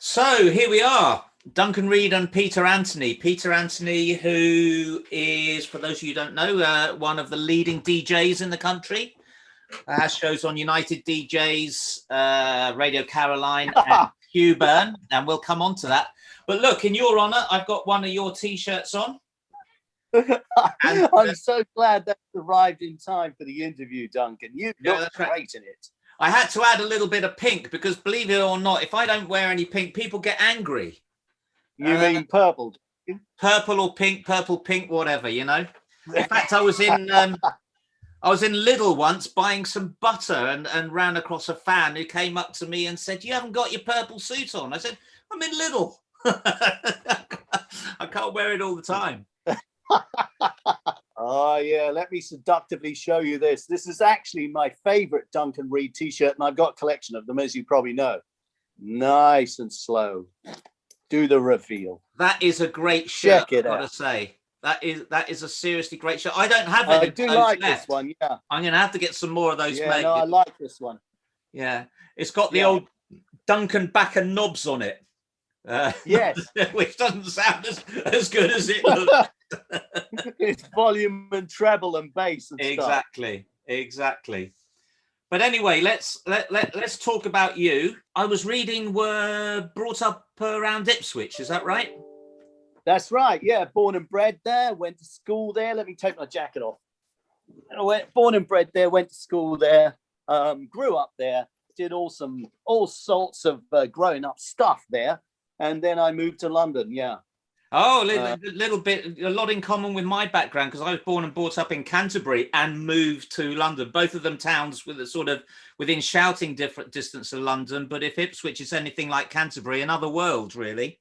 So here we are, Duncan Reid and Peter Antony. Peter Antony, who is, for those of you who don't know, one of the leading DJs in the country. Has shows on United DJs, Radio Caroline, and Q-Burn, and we'll come on to that. But look, in your honour, I've got one of your T-shirts on. And, I'm so glad that arrived in time for the interview, Duncan. You look great in it. I had to add a little bit of pink because, believe it or not, if I don't wear any pink, people get angry. You mean purple? Purple or pink, purple, pink, whatever, you know. In fact, I was in Lidl once buying some butter and ran across a fan who came up to me and said, "You haven't got your purple suit on." I said, "I'm in Lidl. I can't wear it all the time." Oh, yeah. Let me seductively show you this. This is actually my favorite Duncan Reid T-shirt, and I've got a collection of them, as you probably know. Nice and slow. Do the reveal. That is a great shirt, Check it I've out. got to say. That is a seriously great shirt. I don't have any. I do like this one, yeah. I'm going to have to get some more of those made. No, I like this one. Yeah. It's got the old Duncan back and knobs on it. Yes. Which doesn't sound as good as it looks. It's volume and treble and bass and stuff. Exactly. But anyway, let's talk about you. I was reading were brought up around Ipswich, is that right? That's right, yeah. Born and bred there, went to school there. Let me take my jacket off. Born and bred there, went to school there, grew up there, did all sorts of growing up stuff there. And then I moved to London, yeah. Oh, a lot in common with my background, because I was born and brought up in Canterbury and moved to London. Both of them towns with a sort of within shouting distance of London. But if Ipswich is anything like Canterbury, another world, really.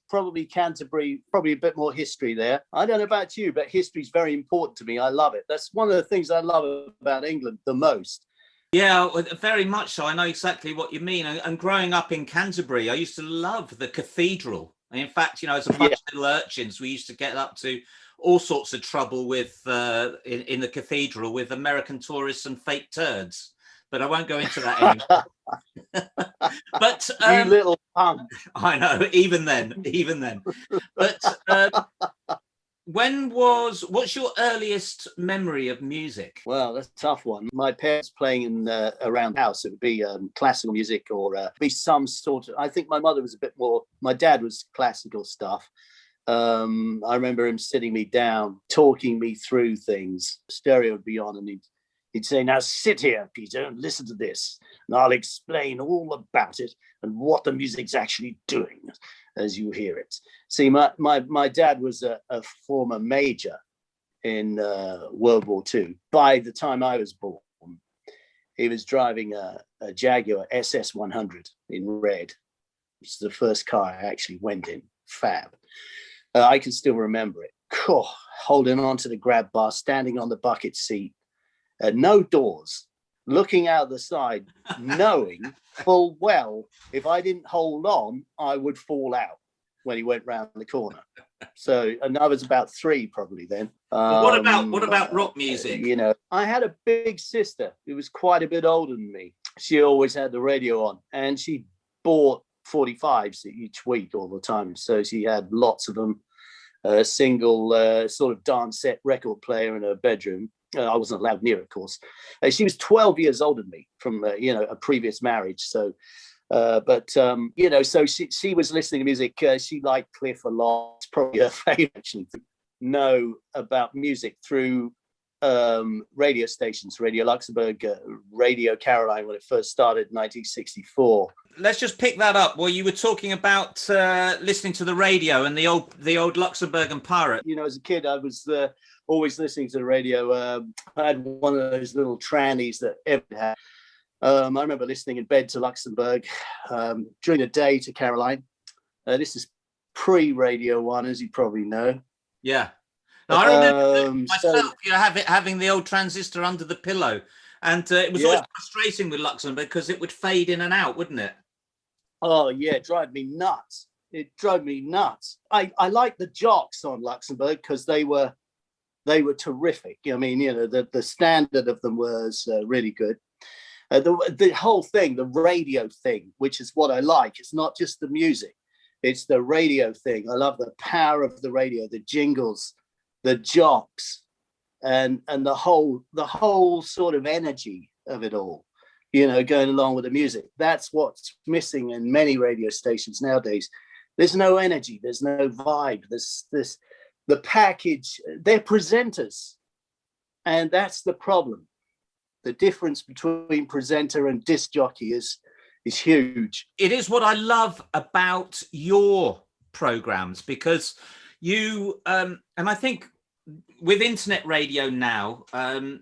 Probably Canterbury, probably a bit more history there. I don't know about you, but history is very important to me. I love it. That's one of the things I love about England the most. Yeah, very much so. I know exactly what you mean. And growing up in Canterbury, I used to love the cathedral. And in fact, you know, as a bunch of little urchins, we used to get up to all sorts of trouble with in the cathedral with American tourists and fake turds. But I won't go into that anymore. But you little punk. I know, even then. But what's your earliest memory of music? Well, that's a tough one. My parents playing in around the house, it would be classical music or be some sort of, I think my mother was a bit more, my dad was classical stuff. I remember him sitting me down, talking me through things. Stereo would be on and he'd say, "Now sit here, Peter, and listen to this. And I'll explain all about it and what the music's actually doing as you hear it." See, my dad was a former major in World War II. By the time I was born, he was driving a Jaguar SS 100 in red, which is the first car I actually went in. Fab. I can still remember it. Holding on to the grab bar, standing on the bucket seat, no doors, looking out the side, knowing full well if I didn't hold on, I would fall out when he went round the corner. So, and I was about 3 probably then. What about rock music? You know, I had a big sister who was quite a bit older than me. She always had the radio on, and she bought 45s each week all the time. So she had lots of them. A single sort of dance set record player in her bedroom. I wasn't allowed near, of course. She was 12 years older than me from, a previous marriage. So, so she was listening to music. She liked Cliff a lot. It's probably her favorite, actually, to know about music through radio stations, Radio Luxembourg, Radio Caroline, when it first started in 1964. Let's just pick that up. Well, you were talking about listening to the radio and the old Luxembourgian pirate. You know, as a kid, I was always listening to the radio. I had one of those little trannies that everyone had. I remember listening in bed to Luxembourg, during the day to Caroline. This is pre-Radio 1, as you probably know. Yeah. Now, I remember myself having the old transistor under the pillow. And it was always frustrating with Luxembourg because it would fade in and out, wouldn't it? Oh, yeah, it drove me nuts. I liked the jocks on Luxembourg because they were terrific. I mean, the standard of them was really good. The whole thing, the radio thing, which is what I like. It's not just the music, it's the radio thing. I love the power of the radio, the jingles, the jocks, and the whole sort of energy of it all, going along with the music. That's what's missing in many radio stations nowadays. There's no energy, there's no vibe, the package, they're presenters, and that's the problem. The difference between presenter and disc jockey is huge. It is what I love about your programs, because you and I think with internet radio now,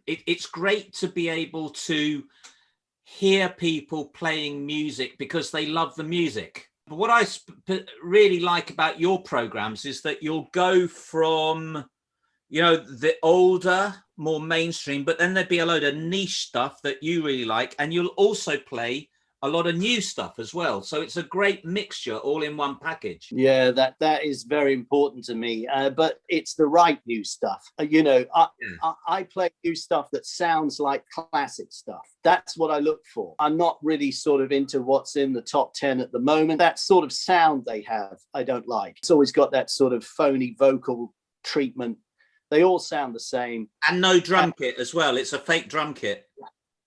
it's great to be able to hear people playing music because they love the music. But what I really like about your programs is that you'll go from, the older, more mainstream, but then there'd be a load of niche stuff that you really like, and you'll also play a lot of new stuff as well. So it's a great mixture all in one package. Yeah, that is very important to me. But it's the right new stuff. I play new stuff that sounds like classic stuff. That's what I look for. I'm not really sort of into what's in the top 10 at the moment. That sort of sound they have, I don't like. It's always got that sort of phony vocal treatment. They all sound the same. And no drum kit as well. It's a fake drum kit.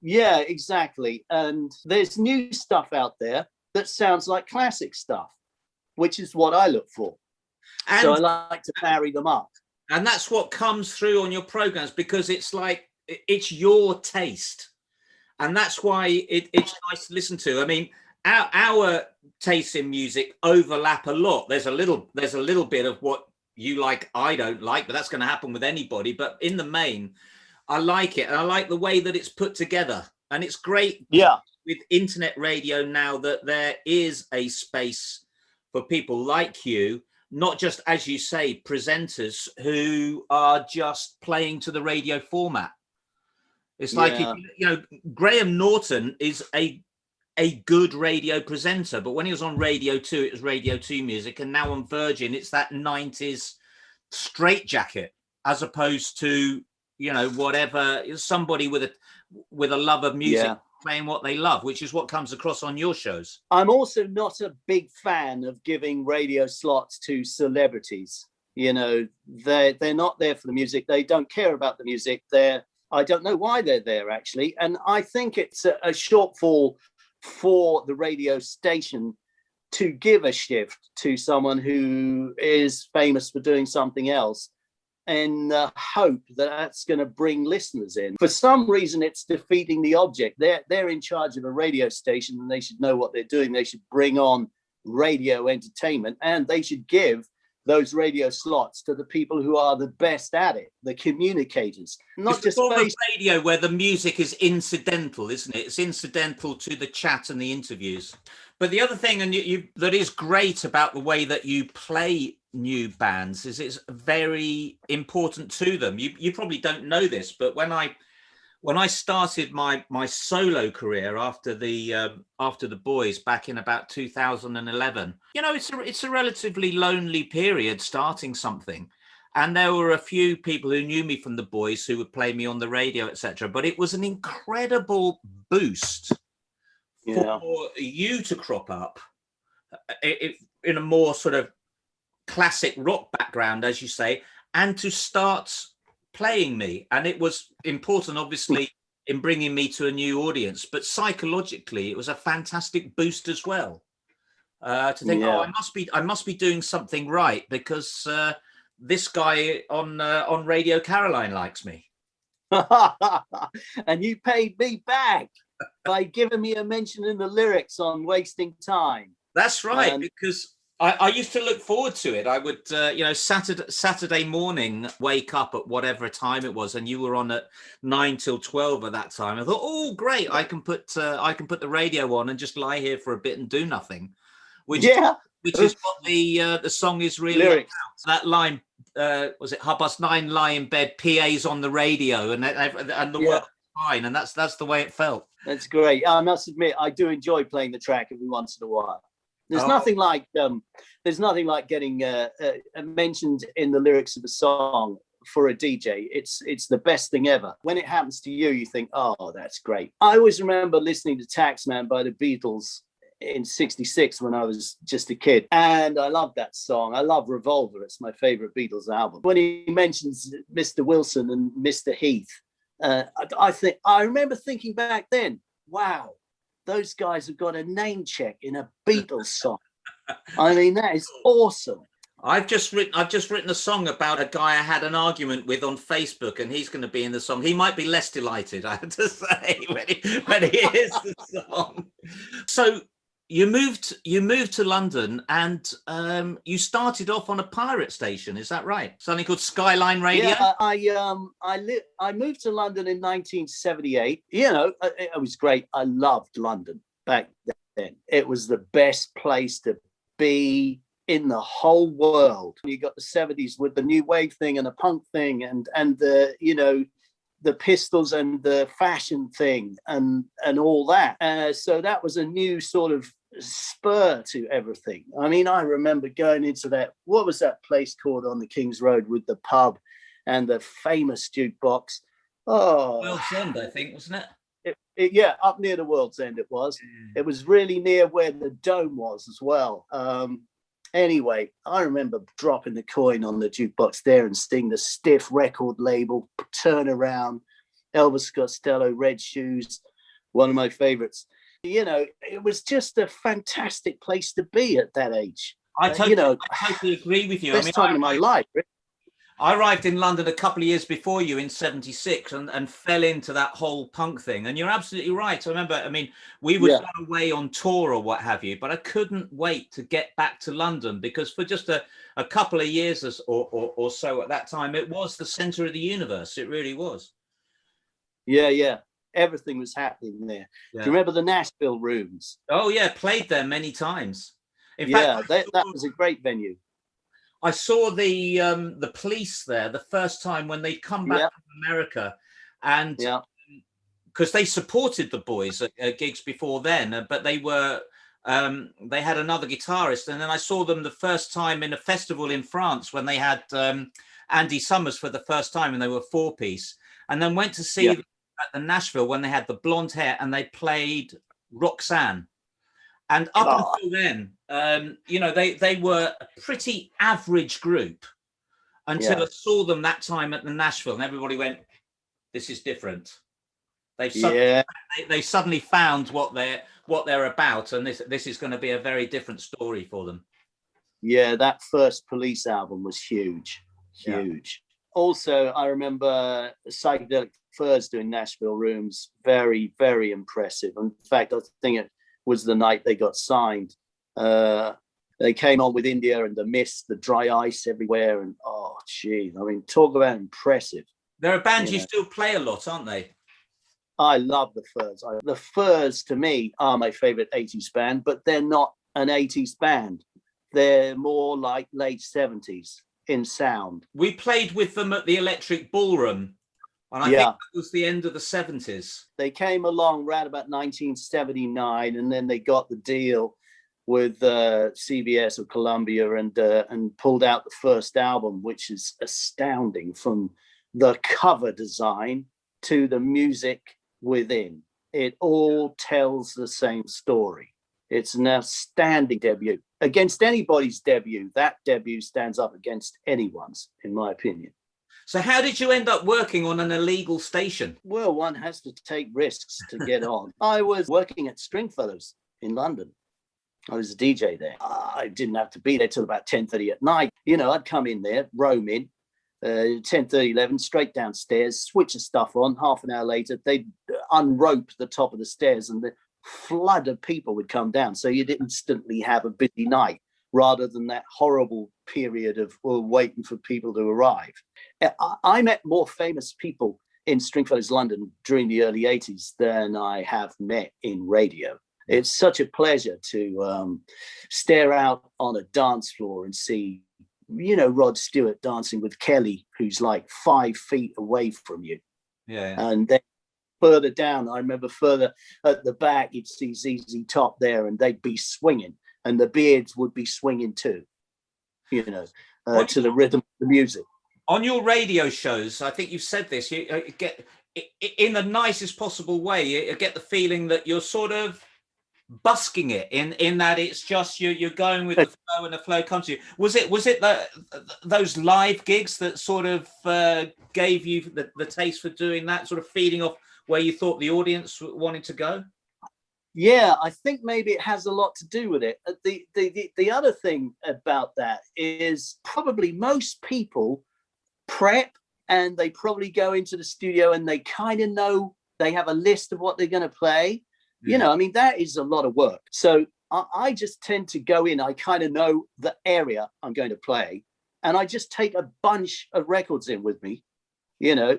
Yeah, exactly. And there's new stuff out there that sounds like classic stuff, which is what I look for. And so I like to marry them up. And that's what comes through on your programs, because it's like, it's your taste. And that's why it's nice to listen to. I mean, our tastes in music overlap a lot. There's a little bit of what you like, I don't like, but that's going to happen with anybody. But in the main, I like it. And I like the way that it's put together. And it's great with internet radio now that there is a space for people like you, not just, as you say, presenters who are just playing to the radio format. It's like, Graham Norton is a good radio presenter, but when he was on Radio 2, it was Radio 2 music, and now on Virgin, it's that 90s straitjacket, as opposed to, whatever, somebody with a love of music playing what they love, which is what comes across on your shows. I'm also not a big fan of giving radio slots to celebrities. They're not there for the music. They don't care about the music. I don't know why they're there, actually. And I think it's a shortfall for the radio station to give a shift to someone who is famous for doing something else, and hope that that's going to bring listeners in. For some reason, it's defeating the object. They're in charge of a radio station, and they should know what they're doing. They should bring on radio entertainment, and they should give those radio slots to the people who are the best at it, the communicators. Not just radio where the music is incidental, isn't it? It's incidental to the chat and the interviews. But the other thing, and that is great about the way that you play new bands, is it's very important to them. You probably don't know this, but when I started my solo career after the boys back in about 2011, it's a relatively lonely period starting something, and there were a few people who knew me from the boys who would play me on the radio, etc. But it was an incredible boost for you to crop up in a more sort of classic rock background, as you say, and to start playing me. And it was important, obviously, in bringing me to a new audience, but psychologically it was a fantastic boost as well, to think, I must be doing something right, because this guy on Radio Caroline likes me. And you paid me back by giving me a mention in the lyrics on Wasting Time. That's right, because I used to look forward to it. I would, Saturday morning, wake up at whatever time it was, and you were on at 9 till 12 at that time. I thought, oh, great! I can put the radio on and just lie here for a bit and do nothing. Which is what the song is really about. That line, was it 9:30, lie in bed, PA's on the radio, and the work was fine, and that's the way it felt. That's great. I must admit, I do enjoy playing the track every once in a while. There's nothing like getting mentioned in the lyrics of a song for a DJ. It's the best thing ever. When it happens to you, you think, oh, that's great. I always remember listening to Taxman by the Beatles in '66 when I was just a kid, and I love that song. I love Revolver. It's my favorite Beatles album. When he mentions Mr. Wilson and Mr. Heath, I remember thinking back then, wow, those guys have got a name check in a Beatles song. I mean, that is awesome. I've just written a song about a guy I had an argument with on Facebook, and he's going to be in the song. He might be less delighted, I have to say, when he hears the song. So you moved to London, and you started off on a pirate station. Is that right? Something called Skyline Radio. Yeah, I moved to London in 1978. You know, it was great. I loved London back then. It was the best place to be in the whole world. You got the 70s with the new wave thing and the punk thing, and the, you know, the Pistols and the fashion thing and all that. So that was a new sort of spur to everything. I mean, I remember going into that, what was that place called on the King's Road with the pub and the famous jukebox? Oh, World's End, I think, wasn't it? Yeah, up near the World's End it was. It was really near where the Dome was as well. Anyway, I remember dropping the coin on the jukebox there and seeing the Stiff record label, Turn Around, Elvis Costello, Red Shoes, one of my favorites. You know, it was just a fantastic place to be at that age. I totally agree with you. Best time of my life. I arrived in London a couple of years before you in '76 and fell into that whole punk thing. And you're absolutely right. I remember, I mean, we would go away on tour or what have you, but I couldn't wait to get back to London because for just a couple of years or so at that time, it was the center of the universe. It really was. Yeah. Everything was happening there. Yeah. Do you remember the Nashville Rooms? Oh, yeah. Played there many times. In fact, that was a great venue. I saw the Police there the first time when they'd come back from America, and because they supported the Boys at gigs before then, but they had another guitarist, and then I saw them the first time in a festival in France when they had Andy Summers for the first time, and they were 4-piece, and then went to see them at the Nashville when they had the blonde hair, and they played Roxanne. And up until then, you know, they were a pretty average group until I saw them that time at the Nashville, and everybody went, "This is different." They suddenly found what they're about, and this is going to be a very different story for them. Yeah, that first Police album was huge. Also, I remember Psychedelic Furs doing Nashville Rooms. Very, very impressive. In fact, I think it was the night they got signed. They came on with India and the Mist, the Dry Ice everywhere, and oh, gee, I mean, talk about impressive. They're a band you still play a lot, aren't they? I love the Furs. The Furs, to me, are my favorite 80s band, but they're not an 80s band. They're more like late 70s in sound. We played with them at the Electric Ballroom, and I think that was the end of the 70s. They came along around about 1979, and then they got the deal with CBS or Columbia and pulled out the first album, which is astounding, from the cover design to the music within. It all tells the same story. It's an outstanding debut. Against anybody's debut, that debut stands up against anyone's, in my opinion. So how did you end up working on an illegal station? Well, one has to take risks to get on. I was working at Stringfellows in London. I was a DJ there. I didn't have to be there till about 10:30 at night. You know, I'd come in there, roam in, 10:30, 11, straight downstairs, switch the stuff on. Half an hour later, they'd unrope the top of the stairs and the flood of people would come down. So you'd instantly have a busy night rather than that horrible period of waiting for people to arrive. I met more famous people in Stringfellows, London during the early 80s than I have met in radio. It's such a pleasure to stare out on a dance floor and see, you know, Rod Stewart dancing with Kelly, who's like 5 feet away from you. Yeah. And then further down, I remember further at the back, you'd see ZZ Top there, and they'd be swinging, and the Beards would be swinging too, you know, to the rhythm of the music. On your radio shows, I think you've said this, you get in the nicest possible way, you get the feeling that you're sort of busking it in that it's just you're going with the flow and the flow comes to you. Was it those live gigs that sort of gave you the taste for doing that, sort of feeding off where you thought the audience wanted to go? Yeah, I think maybe it has a lot to do with it. The other thing about that is probably most people prep and they probably go into the studio and they kind of know, they have a list of what they're going to play. Yeah. You know, I mean, that is a lot of work. So I just tend to go in, I kind of know the area I'm going to play, and I just take a bunch of records in with me, you know.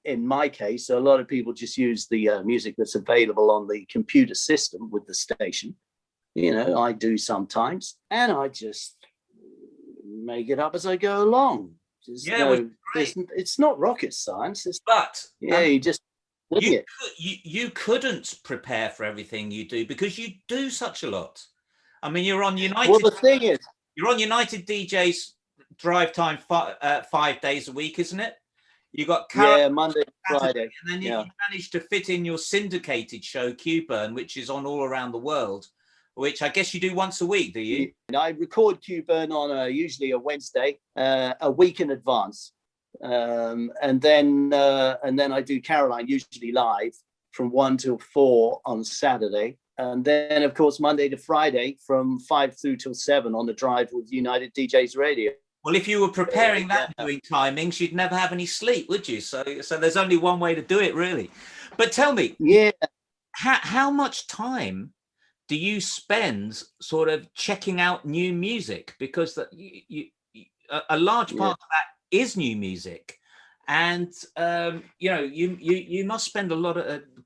In my case, a lot of people just use the music that's available on the computer system with the station. You know, I do sometimes, and I just make it up as I go along. Just, yeah, it's not rocket science. You just you couldn't prepare for everything you do because you do such a lot. I mean, you're on United. Well, the thing is, you're on United DJs drive time 5 days a week, isn't it? You got Monday, Friday, and then you managed to fit in your syndicated show Q-Burn, which is on all around the world, which I guess you do once a week, do you? I record Q-Burn on usually a Wednesday, a week in advance, and then I do Caroline usually live from 1 till 4 on Saturday, and then of course Monday to Friday from 5 through till 7 on the drive with United DJs Radio. Well, if you were preparing that doing timings, you'd never have any sleep, would you? So there's only one way to do it, really. But tell me, how much time do you spend sort of checking out new music? Because a large part of that is new music, and you know, you must spend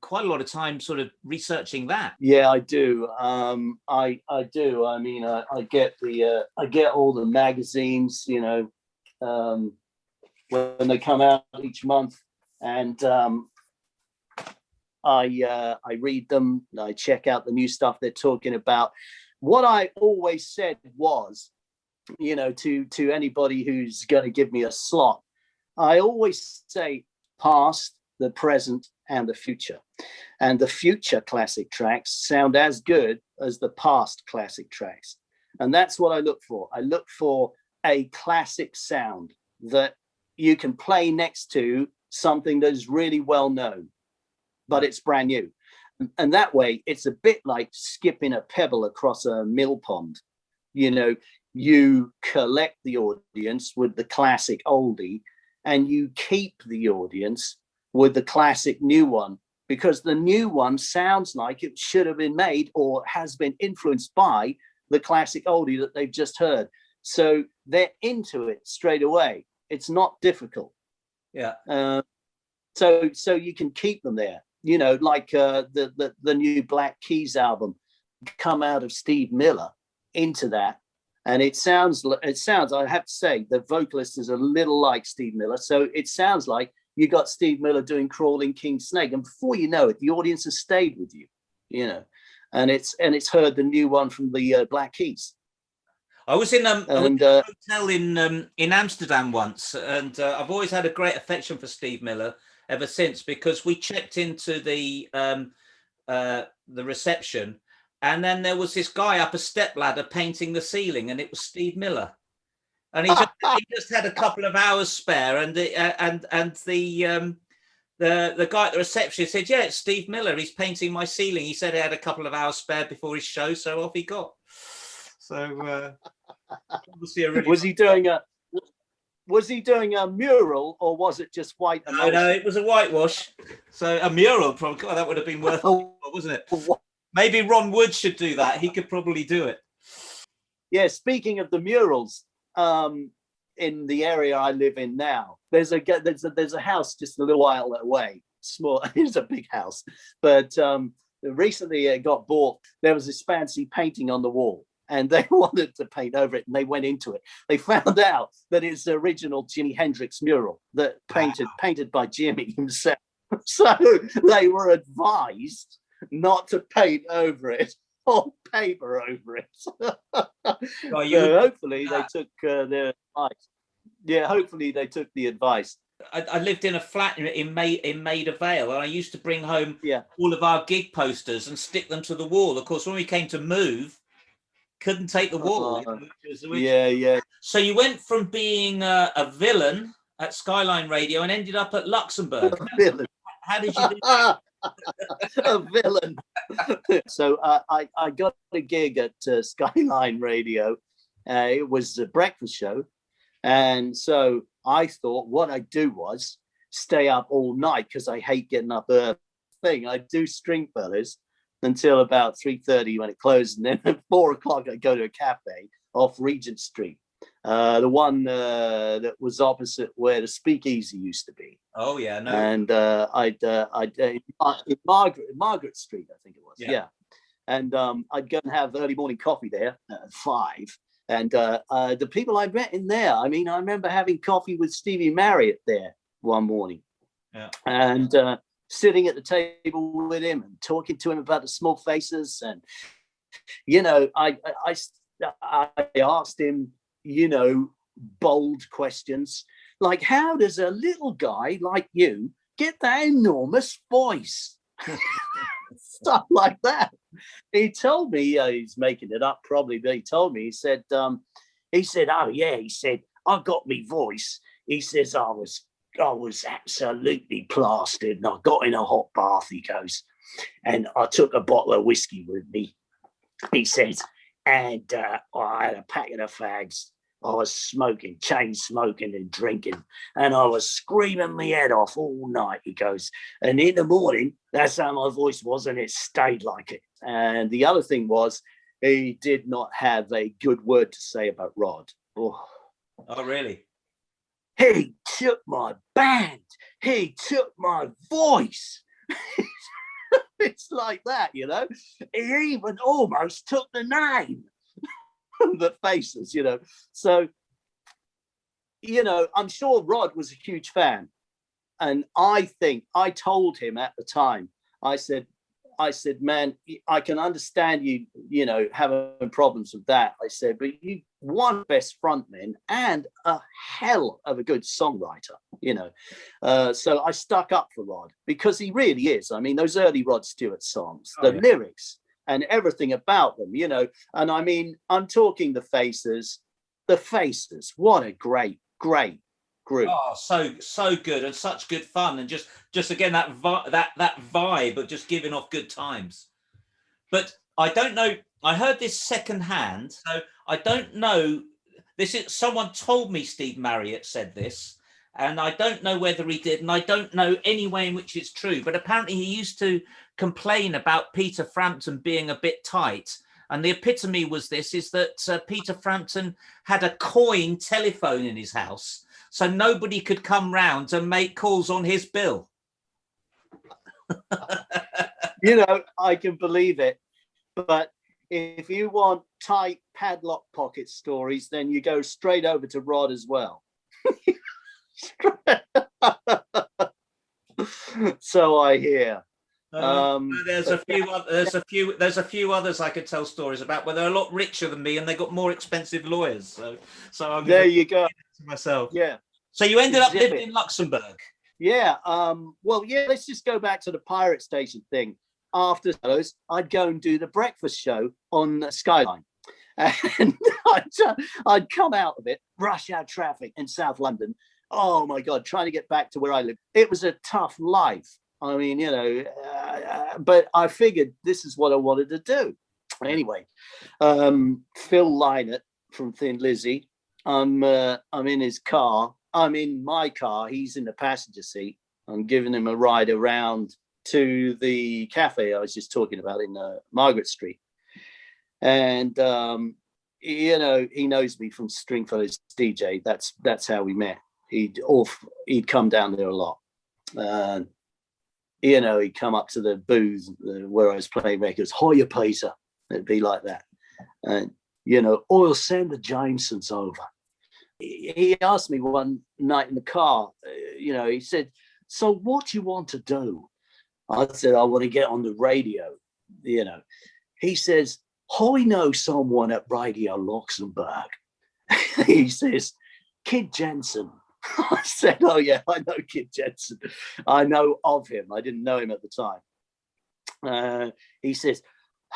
quite a lot of time sort of researching that. Yeah, I do. I do. I mean, I get all the magazines, you know, when they come out each month, and I read them. I check out the new stuff they're talking about. What I always said was, you know, to anybody who's going to give me a slot, I always say past, the present, and the future. And the future classic tracks sound as good as the past classic tracks. And that's what I look for. I look for a classic sound that you can play next to something that is really well known, but it's brand new. And that way, it's a bit like skipping a pebble across a mill pond. You know, you collect the audience with the classic oldie, and you keep the audience with the classic new one, because the new one sounds like it should have been made or has been influenced by the classic oldie that they've just heard. So they're into it straight away. It's not difficult. Yeah. So you can keep them there. You know, like the new Black Keys album, come out of Steve Miller into that. And it sounds, I have to say, the vocalist is a little like Steve Miller. So it sounds like you got Steve Miller doing Crawling King Snake. And before you know it, the audience has stayed with you, you know, and it's heard the new one from the Black Keys. I was in a hotel in Amsterdam once, and I've always had a great affection for Steve Miller ever since, because we checked into the reception, and then there was this guy up a stepladder painting the ceiling, and it was Steve Miller, and he just had a couple of hours spare, and the guy at the reception said, "Yeah, it's Steve Miller. He's painting my ceiling." He said he had a couple of hours spare before his show, so off he got. So obviously, was he doing a mural, or was it just white? No, it was a whitewash. So a mural, probably. God, that would have been worth it, wasn't it? Maybe Ron Wood should do that. He could probably do it. Yeah. Speaking of the murals, in the area I live in now, there's a house just a little while away. Small. It's a big house, but recently it got bought. There was this fancy painting on the wall, and they wanted to paint over it, and they went into it. They found out that it's the original Jimi Hendrix mural that painted by Jimi himself. So they were advised not to paint over it or paper over it. Well, so hopefully they took their advice. Yeah, hopefully they took the advice. I lived in a flat in Maida Vale, and I used to bring home Yeah. all of our gig posters and stick them to the wall. Of course, when we came to move, couldn't take the wall. Yeah. So you went from being a villain at Skyline Radio and ended up at Luxembourg. How did you do that? A villain. So I got a gig at Skyline Radio. It was a breakfast show. And so I thought what I'd do was stay up all night, because I hate getting up early. I'd do Stringfellows until about 3:30 when it closed. And then at 4 o'clock, I'd go to a cafe off Regent Street. The one that was opposite where the Speakeasy used to be. Oh yeah, no. And I'd in Margaret Street, I think it was. Yeah. And I'd go and have early morning coffee there at 5. And the people I met in there, I mean, I remember having coffee with Stevie Marriott there one morning, and sitting at the table with him and talking to him about the Small Faces. And I asked him, bold questions like, how does a little guy like you get that enormous voice? Stuff like that. He told me, he's making it up probably, but he told me, he said, oh yeah, he said, I got me voice. He says, I was absolutely plastered, and I got in a hot bath, he goes, and I took a bottle of whiskey with me, he says, and I had a packet of fags. I was smoking, chain smoking and drinking, and I was screaming my head off all night, he goes. And in the morning, that's how my voice was, and it stayed like it. And the other thing was, he did not have a good word to say about Rod. Oh, really? He took my band. He took my voice. It's like that, He even almost took the name. The Faces, So, I'm sure Rod was a huge fan. And I think I told him at the time, I said, man, I can understand you, having problems with that. I said, but you one best frontman and a hell of a good songwriter, So I stuck up for Rod, because he really is. I mean, those early Rod Stewart songs, lyrics and everything about them, And I mean, I'm talking the Faces. What a great group. Oh, so good, and such good fun, and just again that vibe of just giving off good times. But I don't know. I heard this secondhand, so I don't know. This is someone told me Steve Marriott said this, and I don't know whether he did, and I don't know any way in which it's true. But apparently, he used to complain about Peter Frampton being a bit tight. And the epitome was this: is that Peter Frampton had a coin telephone in his house, so nobody could come round and make calls on his bill. I can believe it. But if you want tight padlock pocket stories, then you go straight over to Rod as well. So I hear. There's a few others I could tell stories about where they're a lot richer than me and they got more expensive lawyers. So I'm there you go. Myself. Yeah. So you ended up living in Luxembourg. Yeah. Well, yeah. Let's just go back to the pirate station thing. After those, I'd go and do the breakfast show on Skyline, and I'd come out of it, rush hour traffic in South London. Oh my God, trying to get back to where I live. It was a tough life. I mean, but I figured this is what I wanted to do. Anyway, Phil Lynott from Thin Lizzy. I'm in his car. I'm in my car. He's in the passenger seat. I'm giving him a ride around to the cafe I was just talking about in Margaret Street. And, he knows me from Stringfellows DJ. That's how we met. He'd come down there a lot. He'd come up to the booth where I was playing records. Hiya, Peter. It'd be like that. And, I'll send the Jamesons over. He asked me one night in the car, he said, so what do you want to do? I said, I want to get on the radio, He says, I know someone at Radio Luxembourg. He says, Kid Jensen. I said, oh, yeah, I know Kid Jensen. I know of him. I didn't know him at the time. He says,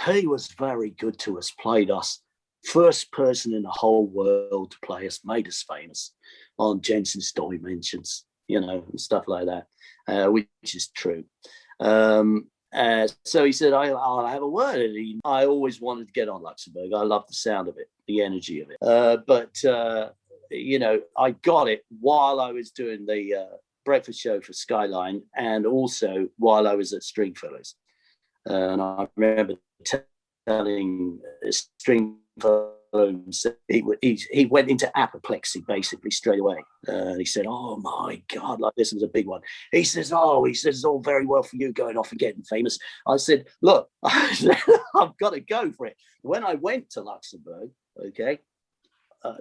he was very good to us, played us. First person in the whole world to play us, made us famous on Jensen's Dimensions, and stuff like that, which is true. So he said, I'll have a word. I always wanted to get on Luxembourg. I love the sound of it, the energy of it. But I got it while I was doing the breakfast show for Skyline, and also while I was at Stringfellows. And I remember telling Stringfellows he went into apoplexy basically straight away. He said, "Oh my God, like this was a big one." He says, "It's all very well for you going off and getting famous." I said, "Look, I've got to go for it." When I went to Luxembourg, okay. I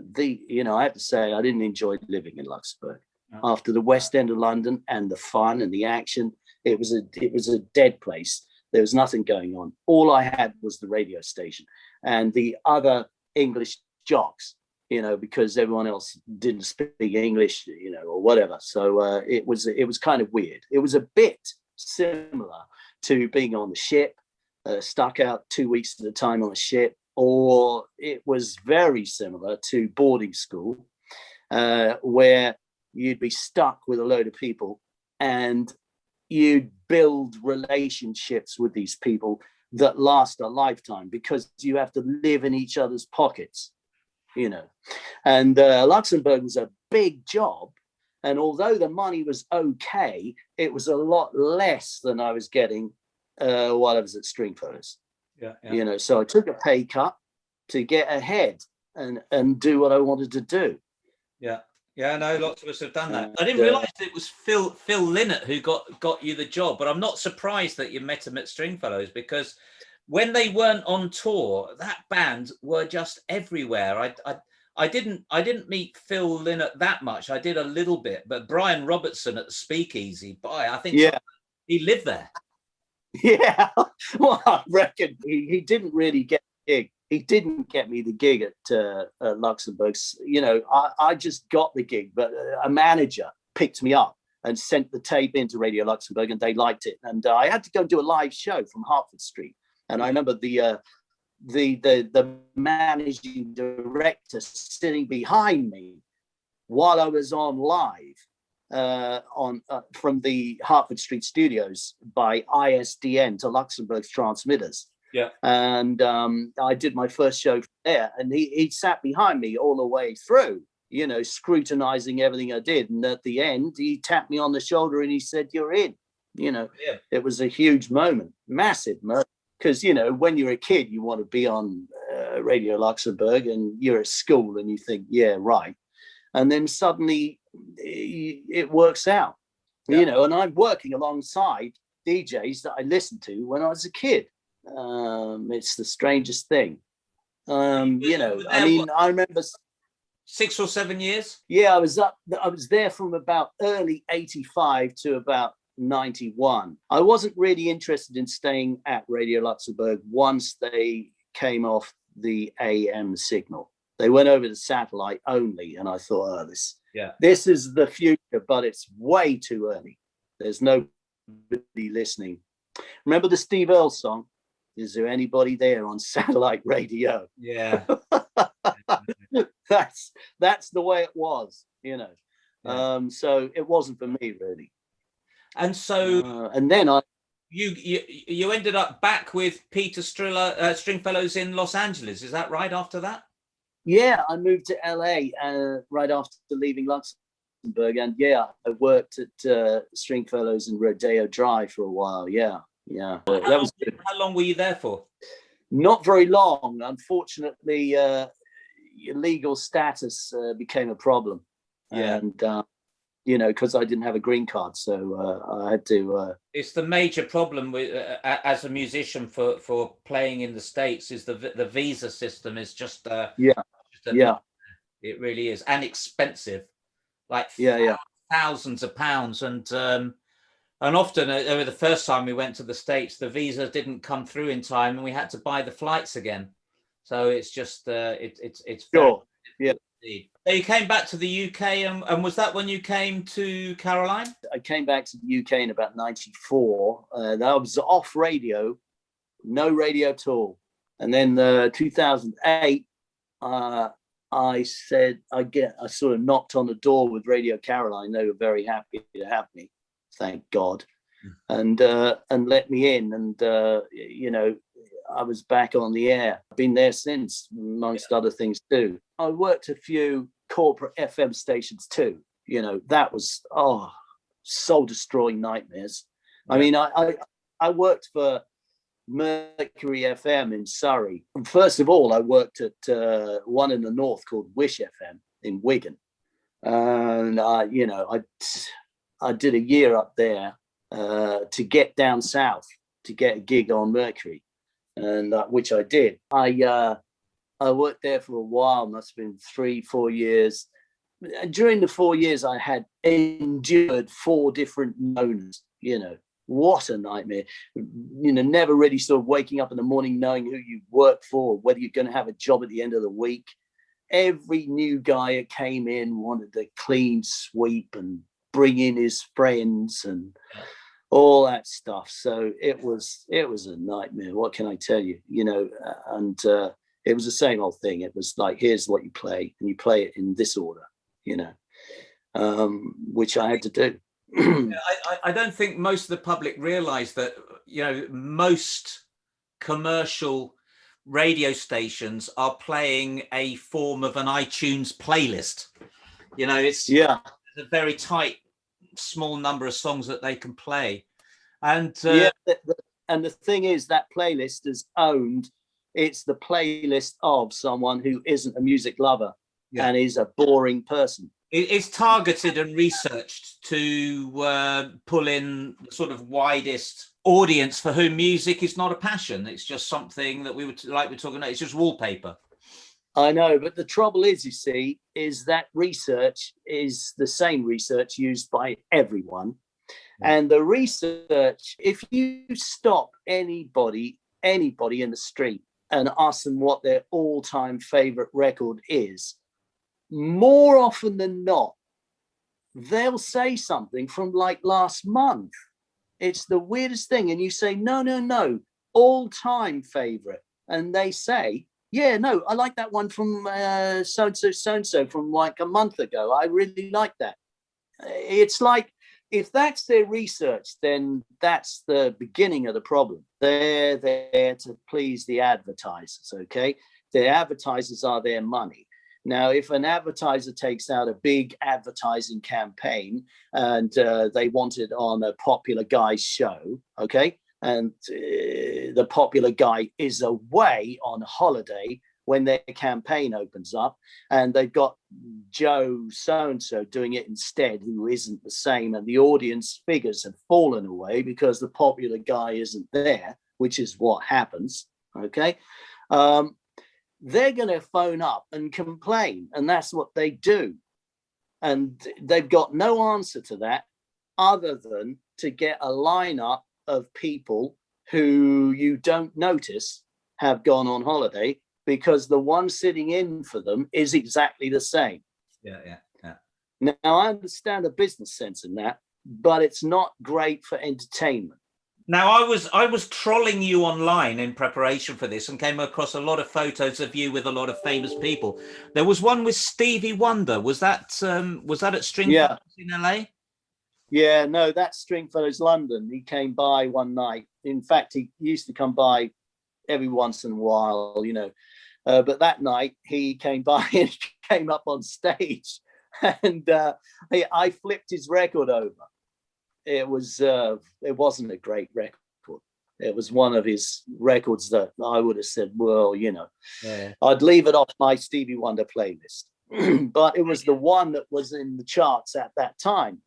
have to say I didn't enjoy living in Luxembourg. After the West End of London and the fun and the action, it was a dead place. There was nothing going on. All I had was the radio station and the other English jocks, because everyone else didn't speak English, or whatever. So it was kind of weird. It was a bit similar to being on the ship, stuck out 2 weeks at a time on a ship. Or it was very similar to boarding school, where you'd be stuck with a load of people and you'd build relationships with these people that last a lifetime because you have to live in each other's pockets, And Luxembourg was a big job. And although the money was okay, it was a lot less than I was getting while I was at Stringfellows. Yeah. So I took a pay cut to get ahead and do what I wanted to do. Yeah. I know lots of us have done that. I didn't realise it was Phil Lynott who got you the job, but I'm not surprised that you met him at Stringfellows, because when they weren't on tour, that band were just everywhere. I didn't meet Phil Lynott that much. I did a little bit, but Brian Robertson at the Speakeasy, I think he lived there. Yeah, well, I reckon he didn't really get the gig. He didn't get me the gig at Luxembourg. I just got the gig, but a manager picked me up and sent the tape into Radio Luxembourg, and they liked it. And I had to go do a live show from Hertford Street. And I remember the managing director sitting behind me while I was on live. From the Hertford Street studios by ISDN to Luxembourg's transmitters. Yeah. And I did my first show there, and he sat behind me all the way through, scrutinizing everything I did. And at the end, he tapped me on the shoulder and he said, "You're in." It was a huge moment, massive moment. Because, when you're a kid, you want to be on Radio Luxembourg, and you're at school and you think, yeah, right. And then suddenly it works out, and I'm working alongside DJs that I listened to when I was a kid. It's the strangest thing. I remember 6 or 7 years. Yeah, I was there from about early 85 to about 91. I wasn't really interested in staying at Radio Luxembourg once they came off the AM signal. They went over to satellite only, and I thought, this is the future, but it's way too early. There's nobody listening. Remember the Steve Earle song? Is there anybody there on satellite radio? Yeah. That's the way it was, So it wasn't for me, really. And so, and then you ended up back with Peter Stringfellows in Los Angeles. Is that right? After that? Yeah, I moved to LA right after leaving Luxembourg, and I worked at Stringfellows and Rodeo Drive for a while. Yeah. That was good. How long were you there for? Not very long. Unfortunately, legal status became a problem. Yeah. And because I didn't have a green card, so I had to. It's the major problem with as a musician for playing in the States is the visa system is just it really is, and expensive, like thousands of pounds, and often over the first time we went to the States, the visa didn't come through in time, and we had to buy the flights again. So it's just it's sure. Yeah. indeed. So you came back to the UK, and was that when you came to Caroline? I came back to the UK in about 94. I was off radio, no radio at all. And then 2008, I said, I sort of knocked on the door with Radio Caroline. They were very happy to have me, thank God, and let me in. And, you know, I was back on the air. I've been there since, amongst other things too. I worked a few corporate FM stations too. You know, that was, soul destroying nightmares. Yeah. I mean, I worked for Mercury FM in Surrey. And first of all, I worked at one in the north called Wish FM in Wigan. And, you know, I did a year up there to get down south to get a gig on Mercury, and which I did. I worked there for a while, must have been 3-4 years. During the 4 years, I had endured 4 different owners. You know, what a nightmare. You know, never really sort of waking up in the morning knowing who you work for, whether you're going to have a job at the end of the week. Every new guy that came in wanted to clean sweep and bring in his friends and all that stuff. So it was a nightmare. What can I tell you? You know, and it was the same old thing. It was like, here's what you play, and you play it in this order, you know, which I had to do. I don't think most of the public realize that, you know, most commercial radio stations are playing a form of an iTunes playlist. You know, it's a very tight, small number of songs that they can play. And and the thing is, that playlist is owned. It's the playlist of someone who isn't a music lover and is a boring person. It's targeted and researched to pull in the sort of widest audience for whom music is not a passion. It's just something that we're talking about. It's just wallpaper. I know, but the trouble is, you see, is that research is the same research used by everyone. And the research, if you stop anybody in the street and ask them what their all-time favorite record is, more often than not, they'll say something from like last month. It's the weirdest thing. And you say, no, all-time favorite. And they say, yeah, no, I like that one from so-and-so from like a month ago. I really like that. It's like, if that's their research, then that's the beginning of the problem. They're there to please the advertisers, okay? The advertisers are their money. Now, if an advertiser takes out a big advertising campaign and they want it on a popular guy's show, okay, and the popular guy is away on holiday when their campaign opens up, and they've got Joe so-and-so doing it instead, who isn't the same, and the audience figures have fallen away because the popular guy isn't there, which is what happens, okay? They're going to phone up and complain, and that's what they do. And they've got no answer to that other than to get a lineup of people who you don't notice have gone on holiday, because the one sitting in for them is exactly the same. Yeah. Now, I understand the business sense in that, but it's not great for entertainment. Now, I was trolling you online in preparation for this and came across a lot of photos of you with a lot of famous people. There was one with Stevie Wonder. Was that at Stringfellows in LA? Yeah, no, that's Stringfellows London. He came by one night. In fact, he used to come by every once in a while, you know. But that night he came by and came up on stage, and I flipped his record over. It wasn't a great record. It was one of his records that I would have said, well, you know, I'd leave it off my Stevie Wonder playlist. But it was the one that was in the charts at that time.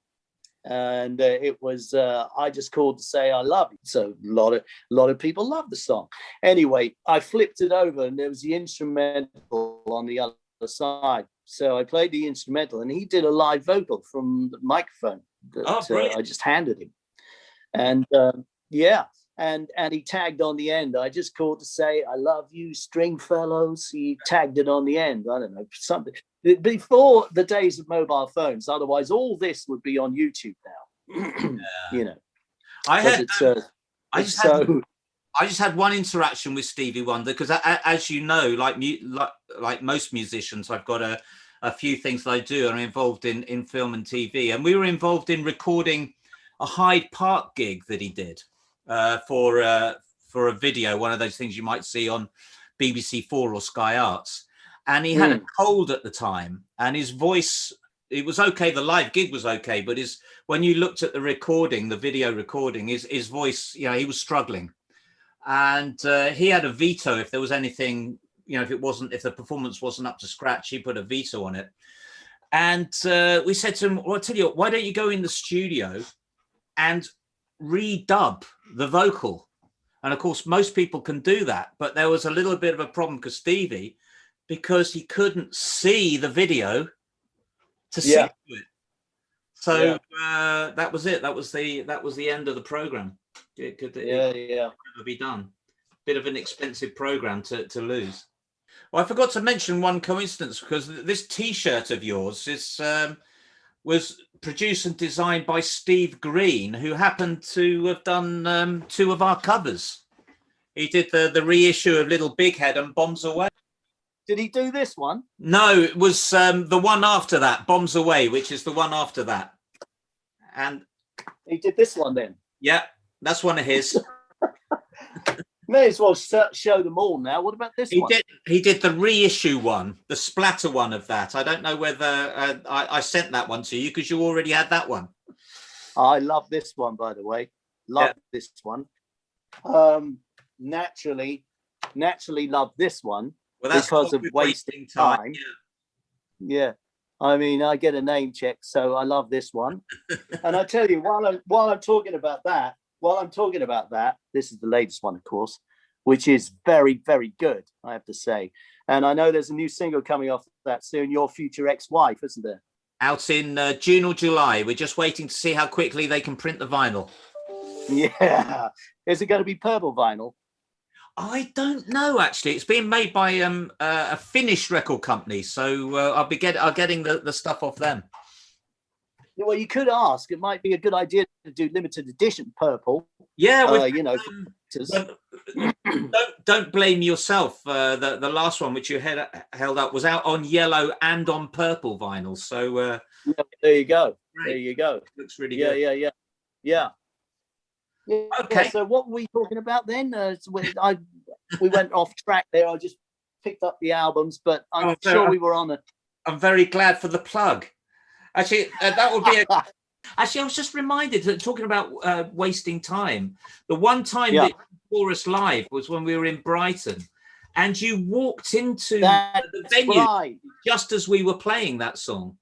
And it was I Just Called to Say I Love You. So a lot of people love the song. Anyway, I flipped it over and there was the instrumental on the other side. So I played the instrumental and he did a live vocal from the microphone that I just handed him. And and he tagged on the end. I just called to say, I love you, Stringfellows. He tagged it on the end. I don't know, something. Before the days of mobile phones, otherwise all this would be on YouTube now. You know, I had, I just had one interaction with Stevie Wonder because, as you know, like most musicians, I've got a few things that I do. I'm involved in film and TV, and we were involved in recording a Hyde Park gig that he did for a video, one of those things you might see on BBC4 or Sky Arts. And he had a cold at the time, and his voice, it was okay. The live gig was okay, but when you looked at the recording, the video recording, his voice, he was struggling. And he had a veto if there was anything, if the performance wasn't up to scratch, he put a veto on it. And we said to him, well, I'll tell you what, why don't you go in the studio and redub the vocal? And of course, most people can do that, but there was a little bit of a problem because he couldn't see the video to see it. So that was it. That was the end of the program. It could never be done. Bit of an expensive program to lose. Well, I forgot to mention one coincidence, because this T-shirt of yours was produced and designed by Steve Green, who happened to have done 2 of our covers. He did the reissue of Little Big Head and Bombs Away. Did he do this one? No, it was the one after that, Bombs Away, which is the one after that. And he did this one then? Yeah, that's one of his. May as well show them all now. What about this one? He did the reissue one, the splatter one of that. I don't know whether I sent that one to you because you already had that one. I love this one, by the way. Love this one. Naturally love this one. Well, that's because of wasting time. Yeah. I mean, I get a name check, so I love this one. And I tell you, while I'm talking about that, this is the latest one, of course, which is very, very good, I have to say. And I know there's a new single coming off that soon, Your Future Ex-Wife, isn't there? Out in June or July. We're just waiting to see how quickly they can print the vinyl. Yeah. Is it going to be purple vinyl? I don't know, actually. It's being made by a Finnish record company, so I'll be getting the stuff off them. Well, you could ask. It might be a good idea to do limited edition purple. Yeah, don't blame yourself. The last one which you held up was out on yellow and on purple vinyl. So there you go. Great. There you go. Looks really good. Yeah. Okay. Yeah, so what were we talking about then? We went off track there. I just picked up the albums, but I'm sure we were on a. I'm very glad for the plug. Actually, that would be. Actually, I was just reminded that talking about wasting time. The one time that you saw us live was when we were in Brighton, and you walked into the venue just as we were playing that song.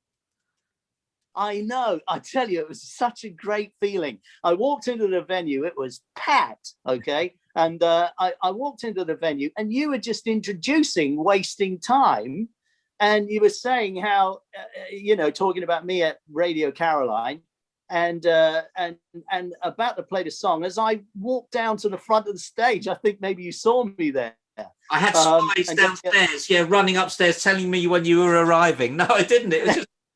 I know. I tell you, it was such a great feeling. I walked into the venue. It was packed, okay? And I walked into the venue, and you were just introducing Wasting Time. And you were saying how, talking about me at Radio Caroline and about to play the song. As I walked down to the front of the stage, I think maybe you saw me there. I had spies downstairs, running upstairs telling me when you were arriving. No, I didn't.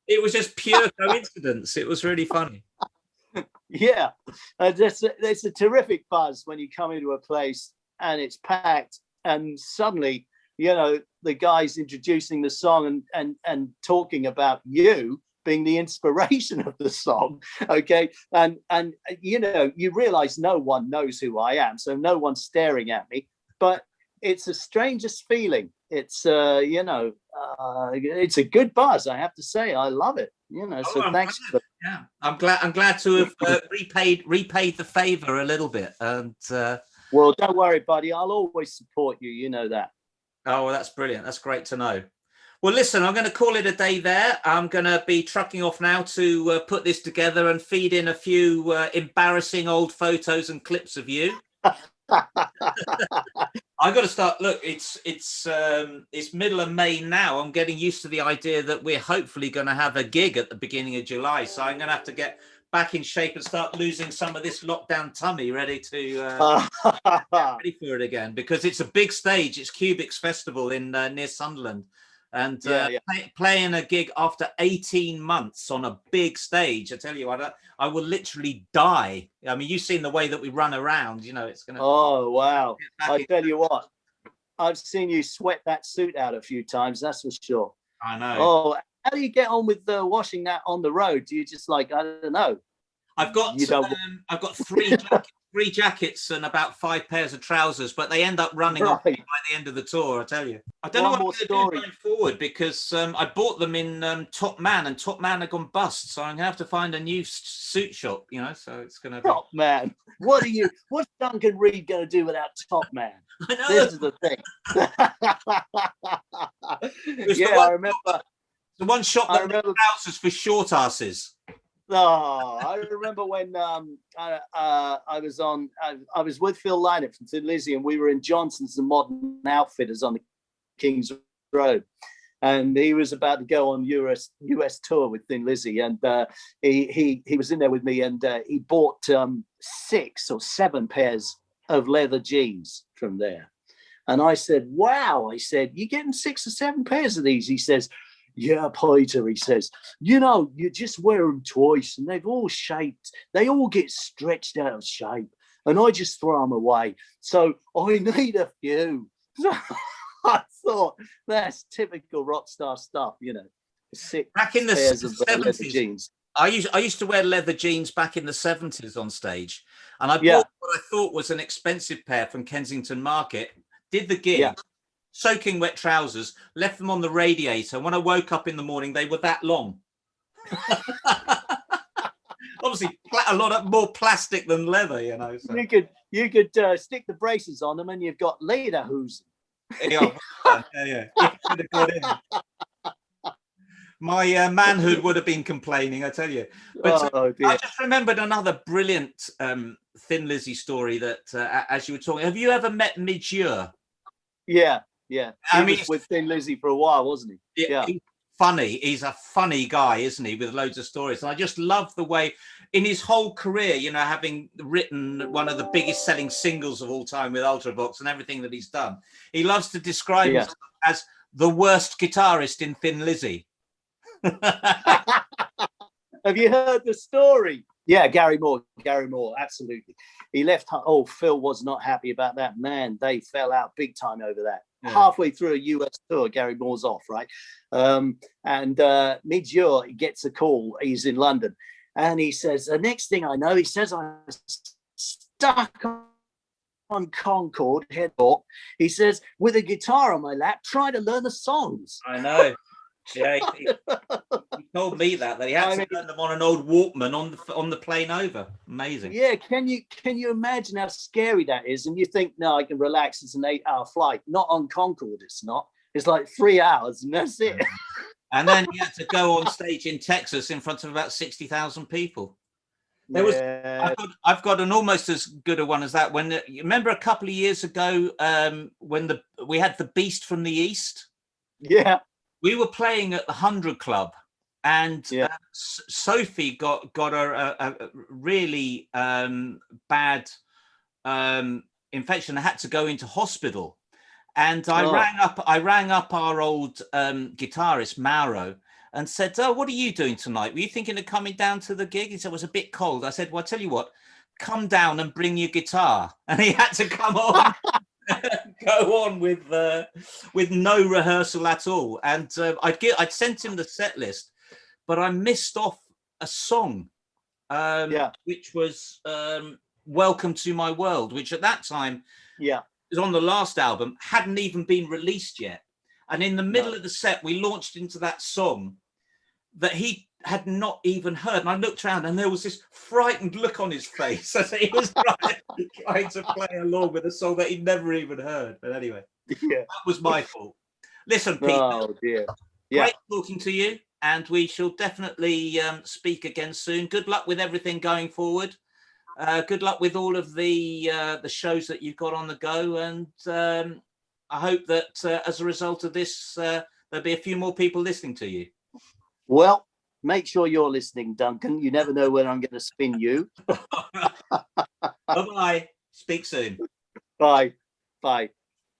It was just pure coincidence. It was really funny. Yeah, there's a terrific buzz when you come into a place and it's packed, and suddenly, the guys introducing the song and talking about you being the inspiration of the song. Okay, and you realize no one knows who I am, so no one's staring at me, but it's the strangest feeling. It's it's a good buzz, I have to say. I love it. So thanks. I'm glad to have repaid the favor a little bit. And well, don't worry, buddy. I'll always support you. You know that. Oh, well, that's brilliant. That's great to know. Well, listen, I'm going to call it a day there. I'm going to be trucking off now to put this together and feed in a few embarrassing old photos and clips of you. I've got to start. Look, it's middle of May now. I'm getting used to the idea that we're hopefully going to have a gig at the beginning of July. So I'm going to have to get back in shape and start losing some of this lockdown tummy, ready to ready for it again, because it's a big stage. It's Cubics Festival in near Sunderland, and playing a gig after 18 months on a big stage. I tell you, I will literally die. I mean, you've seen the way that we run around. You know, it's gonna. Oh wow! I tell you what, I've seen you sweat that suit out a few times. That's for sure. I know. Oh, how do you get on with washing that on the road? Do you just I don't know? I've got three jackets and about 5 pairs of trousers, but they end up running off by the end of the tour. I tell you, I don't know what I'm going to do going forward, because I bought them in Top Man, and Top Man have gone bust, so I'm going to have to find a new suit shop. You know, so it's going to be... Top Man. What's Duncan Reid going to do without Top Man? I know. This is the thing. I remember. The one shop that made trousers for short asses. Oh, I remember when I was with Phil Lynott from Thin Lizzy, and we were in Johnson's and Modern Outfitters on the King's Road, and he was about to go on US tour with Thin Lizzy, and he was in there with me, and he bought 6 or 7 pairs of leather jeans from there, and I said, "Wow!" I said, "You're getting 6 or 7 pairs of these?" He says, "Yeah, Peter," he says, "you know, you just wear them twice and they've all shaped. They all get stretched out of shape and I just throw them away. So I need a few." I thought, that's typical rock star stuff, you know. 6 back in the pairs of 70s, leather jeans. I used to wear leather jeans back in the 70s on stage. And I bought what I thought was an expensive pair from Kensington Market, did the gig. Yeah. Soaking wet trousers, left them on the radiator. When I woke up in the morning, they were that long. Obviously, a lot more plastic than leather, you know. So. You could stick the braces on them, and you've got lederhosen. Yeah. If it could have got in. My manhood would have been complaining, I tell you. But I just remembered another brilliant Thin Lizzy story that, as you were talking, have you ever met Midgeur? Yeah. Yeah, he was with Thin Lizzy for a while, wasn't he? Yeah. He's funny. He's a funny guy, isn't he? With loads of stories. And I just love the way, in his whole career, you know, having written one of the biggest selling singles of all time with Ultravox and everything that he's done, he loves to describe himself as the worst guitarist in Thin Lizzy. Have you heard the story? Yeah, Gary Moore, absolutely. He left. Oh, Phil was not happy about that. Man, they fell out big time over that. Yeah. Halfway through a US tour, Gary Moore's off, right? And Midgeur gets a call. He's in London. And he says, the next thing I know, he says, I'm stuck on Concord, Headport. He says, with a guitar on my lap, trying to learn the songs. I know. Yeah, he told me that he had to learn them on an old Walkman on the plane over. Amazing. Yeah, can you imagine how scary that is? And you think, no, I can relax. It's an 8-hour flight. Not on Concorde. It's not. It's like 3 hours, and that's it. And then he had to go on stage in Texas in front of about 60,000 people. I've got an almost as good a one as that. When you remember a couple of years ago, when we had the Beast from the East. Yeah. We were playing at the 100 Club, and Sophie got a really bad infection. I had to go into hospital, and I rang up our old guitarist Mauro and said, "Oh, what are you doing tonight? Were you thinking of coming down to the gig?" He said, "It was a bit cold." I said, "Well, I'll tell you what, come down and bring your guitar," and he had to come on. Go on with no rehearsal at all, and I'd sent him the set list, but I missed off a song, which was "Welcome to My World," which at that time was on the last album, hadn't even been released yet, and in the middle of the set we launched into that song that he had not even heard, and I looked around and there was this frightened look on his face as he was trying to play along with a song that he'd never even heard. But anyway, that was my fault. Listen, Pete, great talking to you, and we shall definitely speak again soon. Good luck with everything going forward. Good luck with all of the shows that you've got on the go, and I hope that as a result of this, there'll be a few more people listening to you. Well, Make sure you're listening, Duncan. You never know when I'm going to spin you. Bye-bye. Speak soon. Bye. Bye.